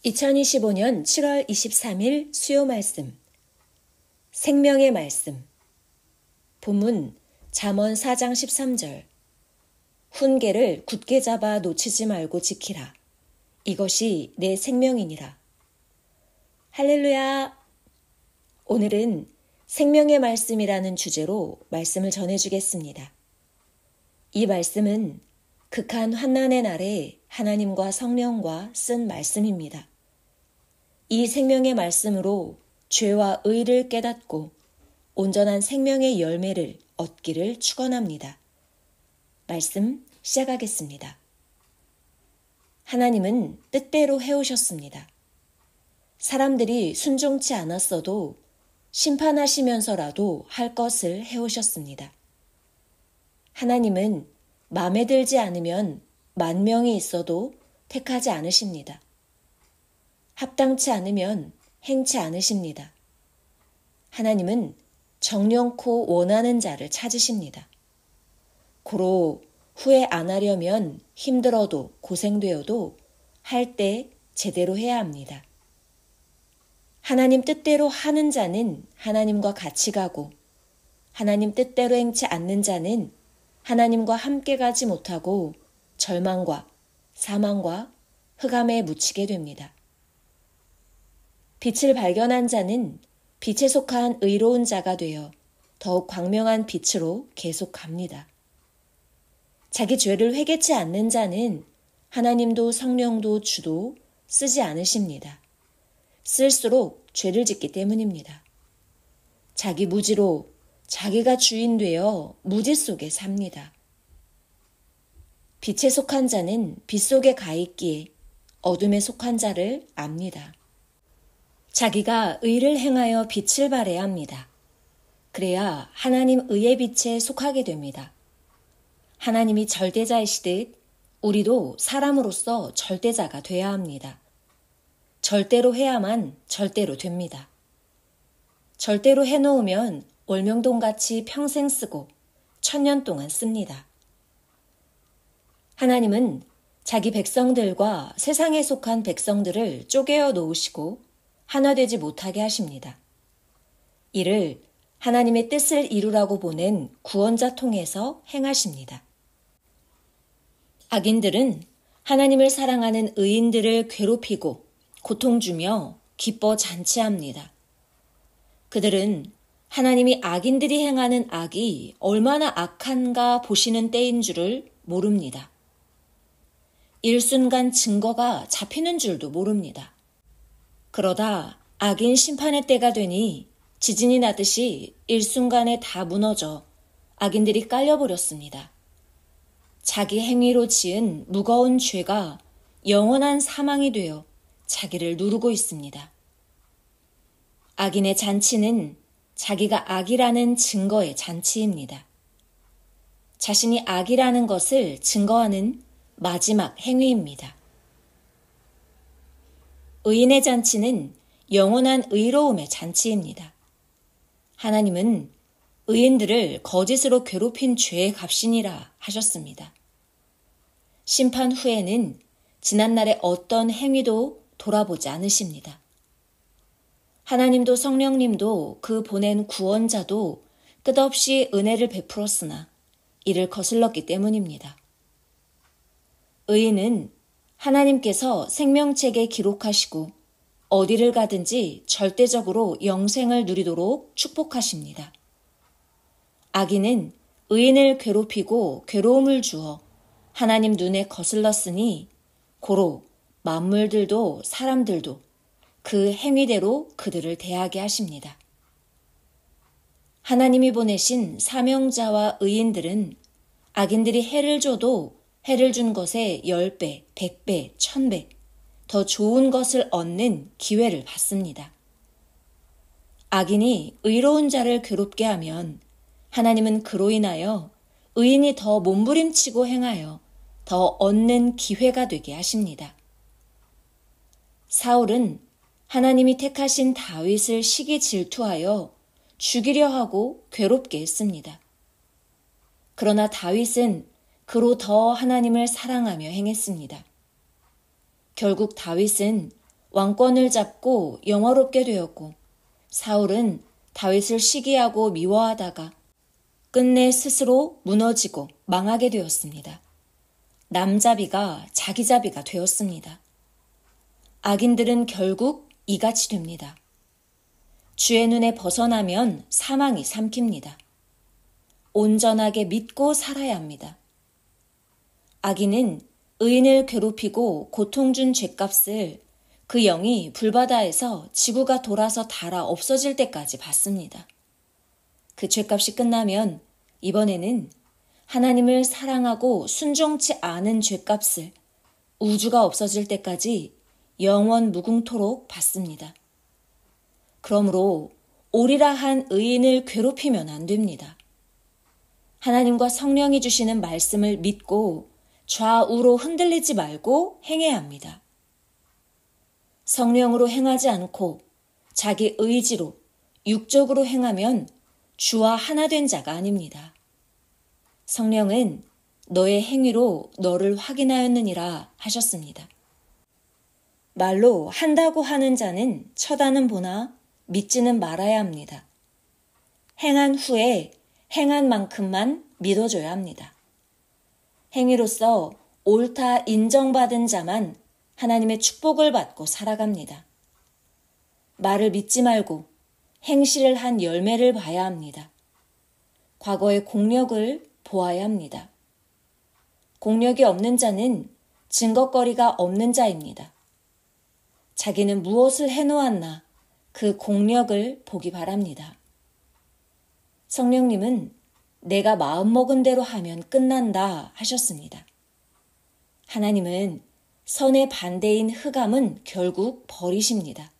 2025년 7월 23일 수요 말씀. 생명의 말씀. 본문 잠언 4장 13절. 훈계를 굳게 잡아 놓치지 말고 지키라. 이것이 내 생명이니라. 할렐루야. 오늘은 생명의 말씀이라는 주제로 말씀을 전해주겠습니다. 이 말씀은 극한 환난의 날에 하나님과 성령과 쓴 말씀입니다. 이 생명의 말씀으로 죄와 의를 깨닫고 온전한 생명의 열매를 얻기를 축원합니다. 말씀 시작하겠습니다. 하나님은 뜻대로 해오셨습니다. 사람들이 순종치 않았어도 심판하시면서라도 할 것을 해오셨습니다. 하나님은 마음에 들지 않으면 10,000명이 있어도 택하지 않으십니다. 합당치 않으면 행치 않으십니다. 하나님은 정령코 원하는 자를 찾으십니다. 고로 후회 안 하려면 힘들어도 고생되어도 할 때 제대로 해야 합니다. 하나님 뜻대로 하는 자는 하나님과 같이 가고 하나님 뜻대로 행치 않는 자는 하나님과 함께 가지 못하고 절망과 사망과 흑암에 묻히게 됩니다. 빛을 발견한 자는 빛에 속한 의로운 자가 되어 더욱 광명한 빛으로 계속 갑니다. 자기 죄를 회개치 않는 자는 하나님도 성령도 주도 쓰지 않으십니다. 쓸수록 죄를 짓기 때문입니다. 자기 무지로 자기가 주인 되어 무지 속에 삽니다. 빛에 속한 자는 빛 속에 가 있기에 어둠에 속한 자를 압니다. 자기가 의를 행하여 빛을 발해야 합니다. 그래야 하나님 의의 빛에 속하게 됩니다. 하나님이 절대자이시듯 우리도 사람으로서 절대자가 되어야 합니다. 절대로 해야만 절대로 됩니다. 절대로 해놓으면 월명동같이 평생 쓰고 1000년 동안 씁니다. 하나님은 자기 백성들과 세상에 속한 백성들을 쪼개어 놓으시고 하나 되지 못하게 하십니다. 이를 하나님의 뜻을 이루라고 보낸 구원자 통해서 행하십니다. 악인들은 하나님을 사랑하는 의인들을 괴롭히고 고통 주며 기뻐 잔치합니다. 그들은 하나님이 악인들이 행하는 악이 얼마나 악한가 보시는 때인 줄을 모릅니다. 일순간 증거가 잡히는 줄도 모릅니다. 그러다 악인 심판의 때가 되니 지진이 나듯이 일순간에 다 무너져 악인들이 깔려버렸습니다. 자기 행위로 지은 무거운 죄가 영원한 사망이 되어 자기를 누르고 있습니다. 악인의 잔치는 자기가 악이라는 증거의 잔치입니다. 자신이 악이라는 것을 증거하는 마지막 행위입니다. 의인의 잔치는 영원한 의로움의 잔치입니다. 하나님은 의인들을 거짓으로 괴롭힌 죄의 값이니라 하셨습니다. 심판 후에는 지난날의 어떤 행위도 돌아보지 않으십니다. 하나님도 성령님도 그 보낸 구원자도 끝없이 은혜를 베풀었으나 이를 거슬렀기 때문입니다. 의인은 하나님께서 생명책에 기록하시고 어디를 가든지 절대적으로 영생을 누리도록 축복하십니다. 악인은 의인을 괴롭히고 괴로움을 주어 하나님 눈에 거슬렀으니 고로 만물들도 사람들도 그 행위대로 그들을 대하게 하십니다. 하나님이 보내신 사명자와 의인들은 악인들이 해를 줘도 해를 준 것에 10배, 100배, 1000배 더 좋은 것을 얻는 기회를 받습니다. 악인이 의로운 자를 괴롭게 하면 하나님은 그로 인하여 의인이 더 몸부림치고 행하여 더 얻는 기회가 되게 하십니다. 사울은 하나님이 택하신 다윗을 시기 질투하여 죽이려 하고 괴롭게 했습니다. 그러나 다윗은 그로 더 하나님을 사랑하며 행했습니다. 결국 다윗은 왕권을 잡고 영화롭게 되었고 사울은 다윗을 시기하고 미워하다가 끝내 스스로 무너지고 망하게 되었습니다. 남자비가 자기자비가 되었습니다. 악인들은 결국 이같이 됩니다. 주의 눈에 벗어나면 사망이 삼킵니다. 온전하게 믿고 살아야 합니다. 악인은 의인을 괴롭히고 고통 준 죗값을 그 영이 불바다에서 지구가 돌아서 닳아 없어질 때까지 받습니다. 그 죗값이 끝나면 이번에는 하나님을 사랑하고 순종치 않은 죗값을 우주가 없어질 때까지 영원 무궁토록 받습니다. 그러므로 옳으라 한 의인을 괴롭히면 안 됩니다. 하나님과 성령이 주시는 말씀을 믿고 좌우로 흔들리지 말고 행해야 합니다. 성령으로 행하지 않고 자기 의지로 육적으로 행하면 주와 하나 된 자가 아닙니다. 성령은 너의 행위로 너를 확인하였느니라 하셨습니다. 말로 한다고 하는 자는 쳐다는 보나 믿지는 말아야 합니다. 행한 후에 행한 만큼만 믿어줘야 합니다. 행위로서 옳다 인정받은 자만 하나님의 축복을 받고 살아갑니다. 말을 믿지 말고 행실을 한 열매를 봐야 합니다. 과거의 공력을 보아야 합니다. 공력이 없는 자는 증거거리가 없는 자입니다. 자기는 무엇을 해놓았나 그 공력을 보기 바랍니다. 성령님은 내가 마음먹은 대로 하면 끝난다 하셨습니다. 하나님은 선의 반대인 흑암은 결국 버리십니다.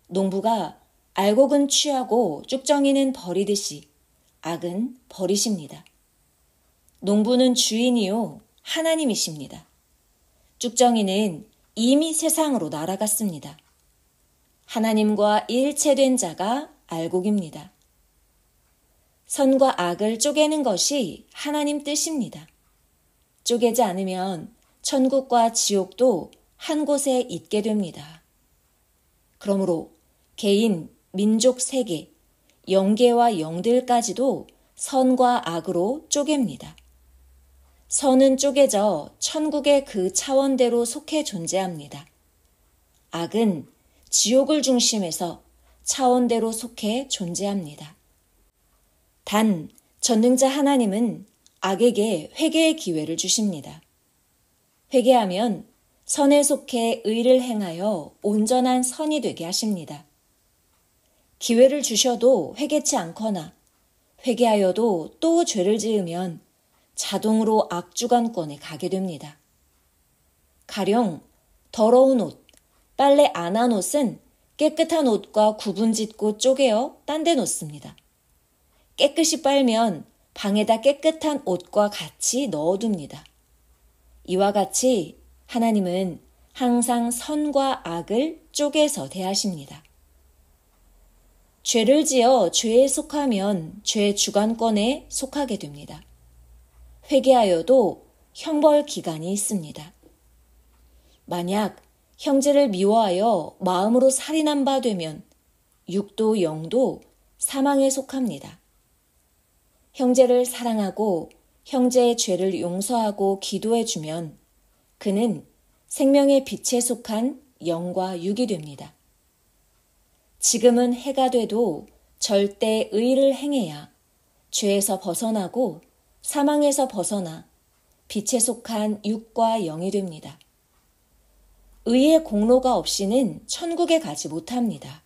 농부가 알곡은 취하고 쭉정이는 버리듯이 악은 버리십니다. 농부는 주인이요 하나님이십니다. 쭉정이는 이미 세상으로 날아갔습니다. 하나님과 일체된 자가 알곡입니다. 선과 악을 쪼개는 것이 하나님 뜻입니다. 쪼개지 않으면 천국과 지옥도 한 곳에 있게 됩니다. 그러므로 개인, 민족, 세계, 영계와 영들까지도 선과 악으로 쪼갭니다. 선은 쪼개져 천국의 그 차원대로 속해 존재합니다. 악은 지옥을 중심해서 차원대로 속해 존재합니다. 단, 전능자 하나님은 악에게 회개의 기회를 주십니다. 회개하면 선에 속해 의를 행하여 온전한 선이 되게 하십니다. 기회를 주셔도 회개치 않거나 회개하여도 또 죄를 지으면 자동으로 악주관권에 가게 됩니다. 가령 더러운 옷, 빨래 안 한 옷은 깨끗한 옷과 구분짓고 쪼개어 딴 데 놓습니다. 깨끗이 빨면 방에다 깨끗한 옷과 같이 넣어둡니다. 이와 같이 하나님은 항상 선과 악을 쪼개서 대하십니다. 죄를 지어 죄에 속하면 죄 주관권에 속하게 됩니다. 회개하여도 형벌 기간이 있습니다. 만약 형제를 미워하여 마음으로 살인한 바 되면 육도 영도 사망에 속합니다. 형제를 사랑하고 형제의 죄를 용서하고 기도해주면 그는 생명의 빛에 속한 영과 육이 됩니다. 지금은 해가 돼도 절대 의를 행해야 죄에서 벗어나고 사망에서 벗어나 빛에 속한 육과 영이 됩니다. 의의 공로가 없이는 천국에 가지 못합니다.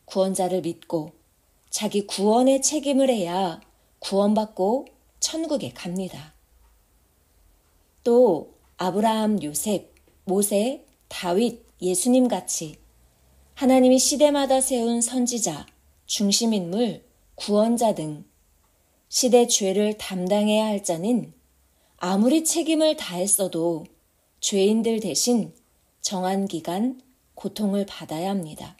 구원자를 믿고 자기 구원의 책임을 해야 구원받고 천국에 갑니다. 또 아브라함, 요셉, 모세, 다윗, 예수님 같이 하나님이 시대마다 세운 선지자, 중심인물, 구원자 등 시대 죄를 담당해야 할 자는 아무리 책임을 다했어도 죄인들 대신 정한 기간 고통을 받아야 합니다.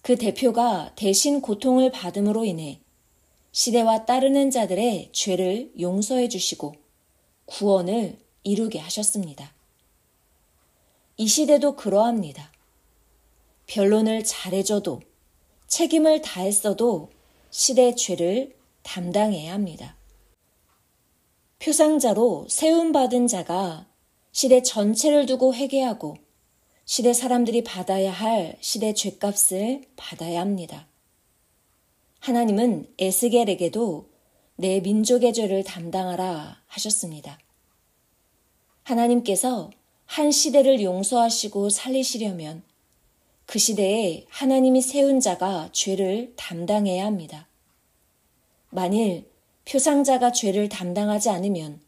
그 대표가 대신 고통을 받음으로 인해 시대와 따르는 자들의 죄를 용서해 주시고 구원을 이루게 하셨습니다. 이 시대도 그러합니다. 변론을 잘해줘도 책임을 다했어도 시대 죄를 담당해야 합니다. 표상자로 세움받은 자가 시대 전체를 두고 회개하고 시대 사람들이 받아야 할 시대 죗값을 받아야 합니다. 하나님은 에스겔에게도 내 민족의 죄를 담당하라 하셨습니다. 하나님께서 한 시대를 용서하시고 살리시려면 그 시대에 하나님이 세운 자가 죄를 담당해야 합니다. 만일 표상자가 죄를 담당하지 않으면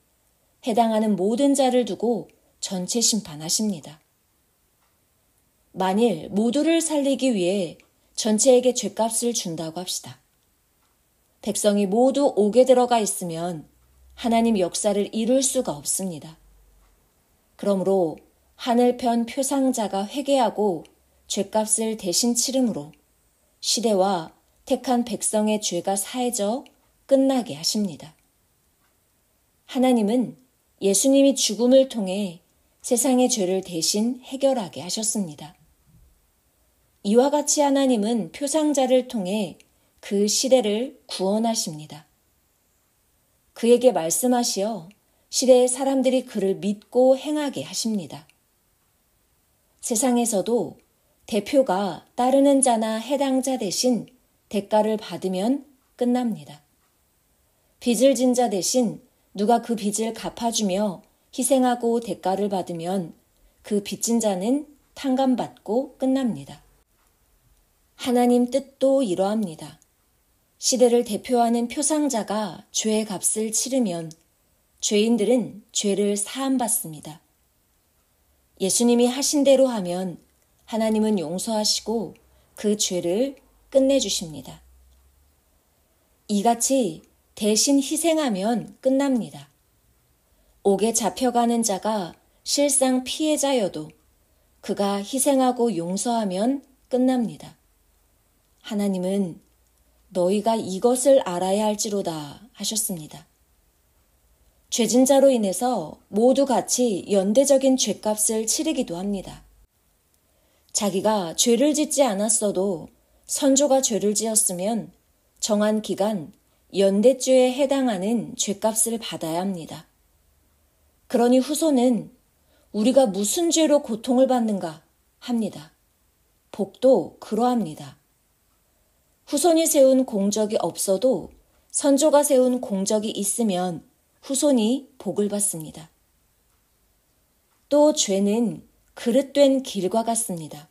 해당하는 모든 자를 두고 전체 심판하십니다. 만일 모두를 살리기 위해 전체에게 죗값을 준다고 합시다. 백성이 모두 옥에 들어가 있으면 하나님 역사를 이룰 수가 없습니다. 그러므로 하늘편 표상자가 회개하고 죗값을 대신 치름으로 시대와 택한 백성의 죄가 사해져 끝나게 하십니다. 하나님은 예수님이 죽음을 통해 세상의 죄를 대신 해결하게 하셨습니다. 이와 같이 하나님은 표상자를 통해 그 시대를 구원하십니다. 그에게 말씀하시어 시대의 사람들이 그를 믿고 행하게 하십니다. 세상에서도 대표가 따르는 자나 해당자 대신 대가를 받으면 끝납니다. 빚을 진 자 대신 누가 그 빚을 갚아주며 희생하고 대가를 받으면 그 빚진 자는 탕감받고 끝납니다. 하나님 뜻도 이러합니다. 시대를 대표하는 표상자가 죄의 값을 치르면 죄인들은 죄를 사함받습니다. 예수님이 하신 대로 하면 하나님은 용서하시고 그 죄를 끝내주십니다. 이같이 대신 희생하면 끝납니다. 옥에 잡혀가는 자가 실상 피해자여도 그가 희생하고 용서하면 끝납니다. 하나님은 너희가 이것을 알아야 할지로다 하셨습니다. 죄진 자로 인해서 모두 같이 연대적인 죗값을 치르기도 합니다. 자기가 죄를 짓지 않았어도 선조가 죄를 지었으면 정한 기간 연대죄에 해당하는 죗값을 받아야 합니다. 그러니 후손은 우리가 무슨 죄로 고통을 받는가 합니다. 복도 그러합니다. 후손이 세운 공적이 없어도 선조가 세운 공적이 있으면 후손이 복을 받습니다. 또 죄는 그릇된 길과 같습니다.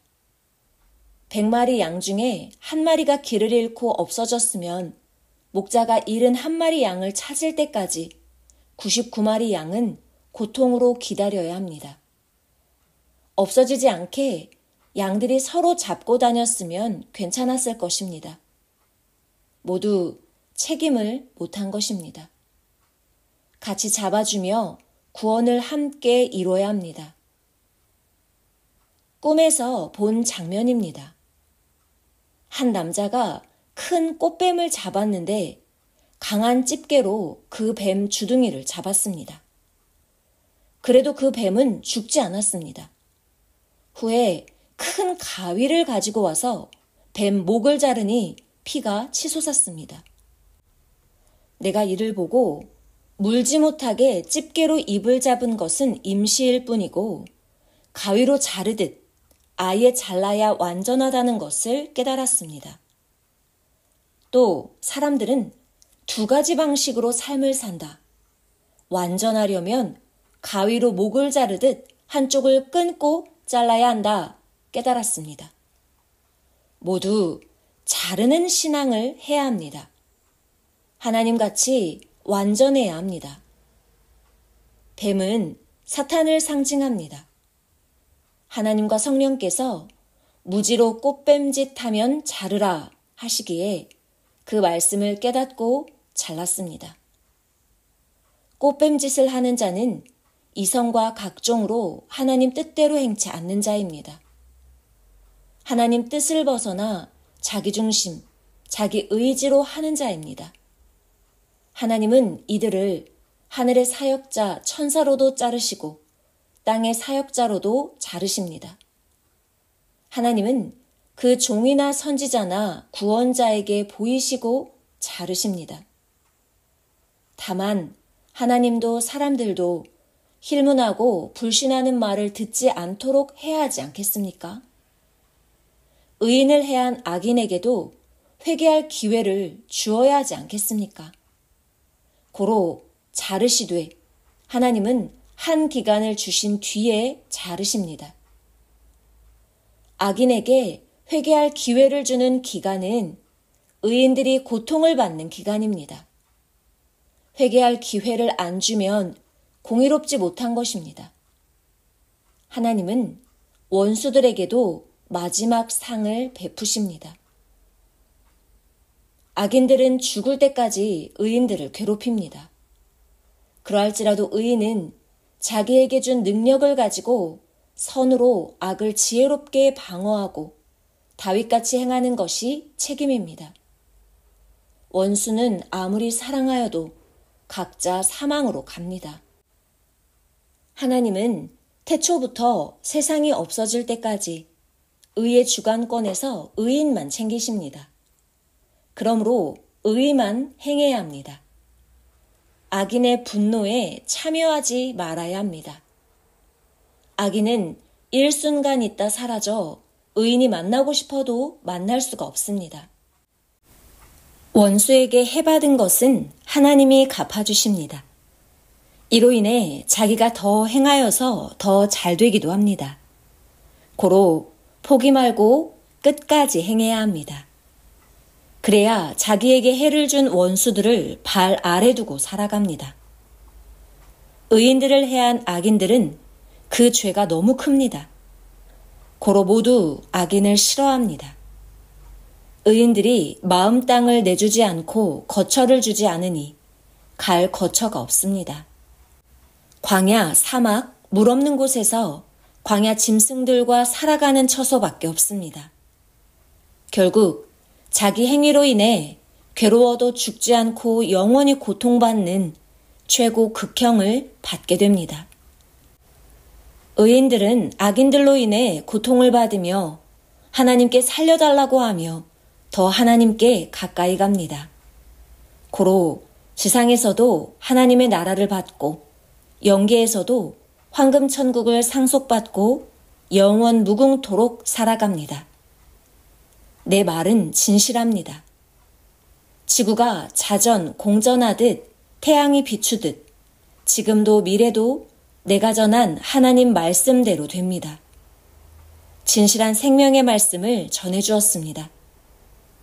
100마리 양 중에 한 마리가 길을 잃고 없어졌으면 목자가 71마리 양을 찾을 때까지 99마리 양은 고통으로 기다려야 합니다. 없어지지 않게 양들이 서로 잡고 다녔으면 괜찮았을 것입니다. 모두 책임을 못한 것입니다. 같이 잡아주며 구원을 함께 이뤄야 합니다. 꿈에서 본 장면입니다. 한 남자가 큰 꽃뱀을 잡았는데 강한 집게로 그 뱀 주둥이를 잡았습니다. 그래도 그 뱀은 죽지 않았습니다. 후에 큰 가위를 가지고 와서 뱀 목을 자르니 피가 치솟았습니다. 내가 이를 보고 물지 못하게 집게로 입을 잡은 것은 임시일 뿐이고 가위로 자르듯 아예 잘라야 완전하다는 것을 깨달았습니다. 또 사람들은 두 가지 방식으로 삶을 산다. 완전하려면 가위로 목을 자르듯 한쪽을 끊고 잘라야 한다 깨달았습니다. 모두 자르는 신앙을 해야 합니다. 하나님같이 완전해야 합니다. 뱀은 사탄을 상징합니다. 하나님과 성령께서 무지로 꽃뱀짓 하면 자르라 하시기에 그 말씀을 깨닫고 잘랐습니다. 꽃뱀짓을 하는 자는 이성과 각종으로 하나님 뜻대로 행치 않는 자입니다. 하나님 뜻을 벗어나 자기 중심, 자기 의지로 하는 자입니다. 하나님은 이들을 하늘의 사역자 천사로도 자르시고 땅의 사역자로도 자르십니다. 하나님은 그 종이나 선지자나 구원자에게 보이시고 자르십니다. 다만 하나님도 사람들도 힐문하고 불신하는 말을 듣지 않도록 해야 하지 않겠습니까? 의인을 해한 악인에게도 회개할 기회를 주어야 하지 않겠습니까? 고로 자르시되 하나님은 한 기간을 주신 뒤에 자르십니다. 악인에게 회개할 기회를 주는 기간은 의인들이 고통을 받는 기간입니다. 회개할 기회를 안 주면 공의롭지 못한 것입니다. 하나님은 원수들에게도 마지막 상을 베푸십니다. 악인들은 죽을 때까지 의인들을 괴롭힙니다. 그러할지라도 의인은 자기에게 준 능력을 가지고 선으로 악을 지혜롭게 방어하고 다윗같이 행하는 것이 책임입니다. 원수는 아무리 사랑하여도 각자 사망으로 갑니다. 하나님은 태초부터 세상이 없어질 때까지 의의 주관권에서 의인만 챙기십니다. 그러므로 의만 행해야 합니다. 악인의 분노에 참여하지 말아야 합니다. 악인은 일순간 있다 사라져 의인이 만나고 싶어도 만날 수가 없습니다. 원수에게 해받은 것은 하나님이 갚아주십니다. 이로 인해 자기가 더 행하여서 더 잘되기도 합니다. 고로 포기 말고 끝까지 행해야 합니다. 그래야 자기에게 해를 준 원수들을 발 아래 두고 살아갑니다. 의인들을 해한 악인들은 그 죄가 너무 큽니다. 고로 모두 악인을 싫어합니다. 의인들이 마음 땅을 내주지 않고 거처를 주지 않으니 갈 거처가 없습니다. 광야, 사막, 물 없는 곳에서 광야 짐승들과 살아가는 처소밖에 없습니다. 결국 자기 행위로 인해 괴로워도 죽지 않고 영원히 고통받는 최고 극형을 받게 됩니다. 의인들은 악인들로 인해 고통을 받으며 하나님께 살려달라고 하며 더 하나님께 가까이 갑니다. 고로 지상에서도 하나님의 나라를 받고 영계에서도 황금천국을 상속받고 영원 무궁토록 살아갑니다. 내 말은 진실합니다. 지구가 자전, 공전하듯 태양이 비추듯 지금도 미래도 내가 전한 하나님 말씀대로 됩니다. 진실한 생명의 말씀을 전해주었습니다.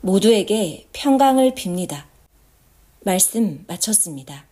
모두에게 평강을 빕니다. 말씀 마쳤습니다.